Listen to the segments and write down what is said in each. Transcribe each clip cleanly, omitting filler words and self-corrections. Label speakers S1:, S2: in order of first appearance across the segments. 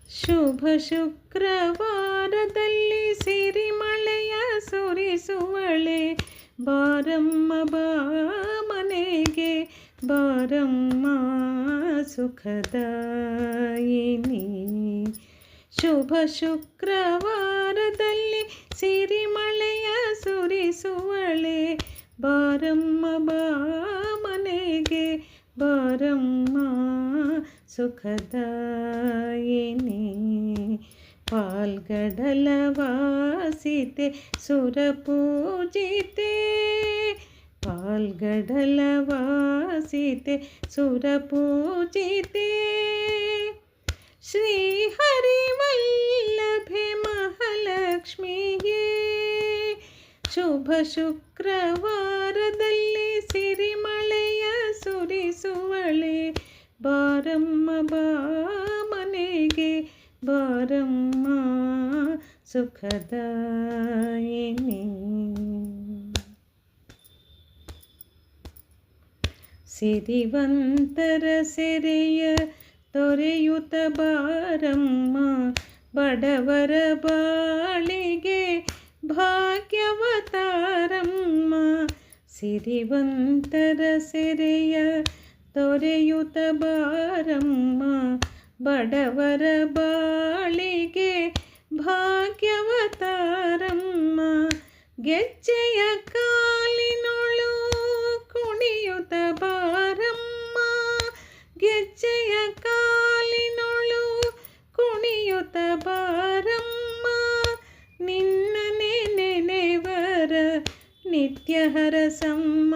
S1: ಶುಭ ಶುಕ್ರವಾರದಲ್ಲಿ ಸಿರಿಮಳೆಯ ಸುರಿಸುವಳೆ, ಬಾರಮ್ಮ ಬಾ ಮನೆಗೆ ಬಾರಮ್ಮ ಸುಖದಾಯಿನಿ. ಶುಭ ಶುಕ್ರವಾರದಲ್ಲಿ ಸಿರಿಮಳೆಯ ಸುರಿಸುವಳೆ, ಬಾರಮ್ಮ ಬಾ ಮನೆಗೆ ಬಾರಮ್ಮ ಸುಖದಾಯಿನಿ. ಪಾಲ್ಗಡಲ ವಾಸಿತೆ ಸುರಪೂಜಿತೆ, ಪಾಲ್ಗಡಲ ವಾಸಿತೆ ಸುರಪೂಜಿತೆ, ಶ್ರೀಹರಿವಲ್ಲಭೆ ಮಹಾಲಕ್ಷ್ಮಿಯೇ. ಶುಭ ಶುಕ್ರವಾರದಲ್ಲಿ ಸಿರಿಮಳೆಯ ಸುರಿಸುವಳೆ, ಬಾರಮ್ಮ ಬಾ ಮನೆಗೆ ಬಾರಮ್ಮ ಸುಖದಾಯಿನಿ. ಸಿರಿವಂತರ ಸೆರೆಯ ತೊರೆಯುತ್ತ ಬಾರಮ್ಮ, ಬಡವರ ಬಾಳಿಗೆ ಭಾಗ್ಯವತಾರಮ್ಮ. ಸಿರಿವಂತರ ಸೆರೆಯ ತೊರೆಯುತ್ತ ಬಾರಮ್ಮ, ಬಡವರ ಬಾಳಿಗೆ ಭಾಗ್ಯವತಾರಮ್ಮ. ಗೆಜ್ಜೆಯ ಕಾಲಿನೊಳು ಕುಣಿಯುತ್ತ ಬಾರಮ್ಮ, ಗೆಜ್ಜೆಯ ಕಾಲಿನೊಳು ಕುಣಿಯುತ್ತ ಬಾರಮ್ಮ. ನಿನ್ನನೆ ನೆನೆವರ ನಿತ್ಯ ಹರಸಮ್ಮ.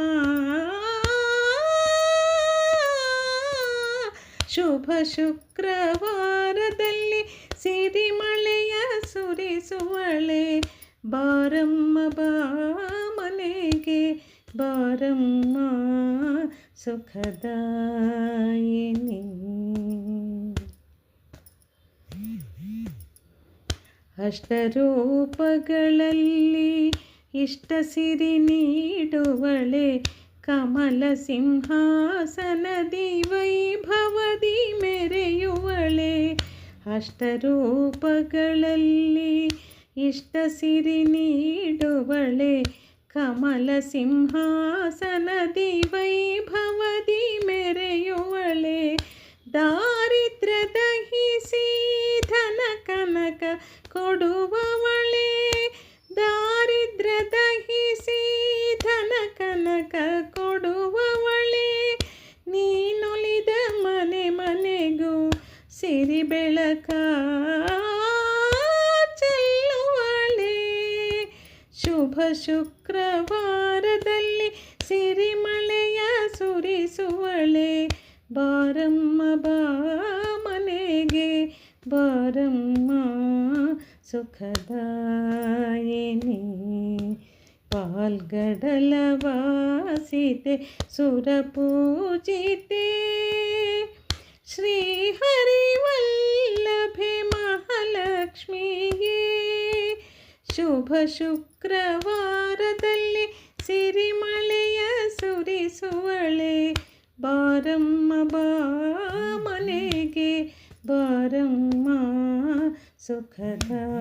S1: ಶುಭ ಶುಕ್ರವಾರದಲ್ಲಿ ಸಿರಿಮಳೆಯ ಸುರಿಸುವಳೆ, ಬಾರಮ್ಮ ಬಾ ಮನೆಗೆ ಬಾರಮ್ಮ ಸುಖದಾಯಿನಿ. ಅಷ್ಟರೂಪಗಳಲ್ಲಿ ಇಷ್ಟ ಸಿರಿ ನೀಡುವಳೆ, ಕಮಲ ಸಿಂಹಾಸನದಿ ವೈಭವದಿ ಮೆರೆಯುವಳೆ. ಅಷ್ಟರೂಪಗಳಲ್ಲಿ ಇಷ್ಟ ಸಿರಿ ನೀಡುವಳೆ, ಕಮಲ ಸಿಂಹಾಸನದಿ ವೈಭವದಿ ಮೆರೆಯುವಳೆ. ದಾರಿದ್ರ್ಯ ದಹಿಸಿ ಧನ ಕನಕ ಕೊಡುವವಳೆ, ದಾರಿದ್ರ್ಯ ದಹಿಸಿ ಧನ ಕನಕ ಕೊಡುವವಳೆ. ನೀನೊಲಿದ ಮನೆ ಮನೆಗೂ ಸಿರಿ ಬೆಳಕ ಚೆಲ್ಲುವಳೆ. ಶುಭ ಶುಕ್ರವಾರದಲ್ಲಿ ಸಿರಿಮಳೆಯ ಸುರಿಸುವಳೆ, ಬಾರಮ್ಮ ಬಾ ಮನೆಗೆ ಬಾರಮ್ಮ ಸುಖದಾಯಿನಿ. ಪಾಲ್ಗಡಲ ವಾಸಿತೆ ಸುರಪೂಜಿತೆ, ಶ್ರೀಹರಿವಲ್ಲಭೆ ಮಹಾಲಕ್ಷ್ಮಿಯೇ. ಶುಭ ಶುಕ್ರವಾರದಲ್ಲಿ ಸಿರಿಮಳೆಯ ಸುರಿಸುವಳೆ, ಬಾರಮ್ಮ ಬಾ ಮನೆಗೆ ಬಾರಮ್ಮ ಸುಖದಾಯಿನಿ.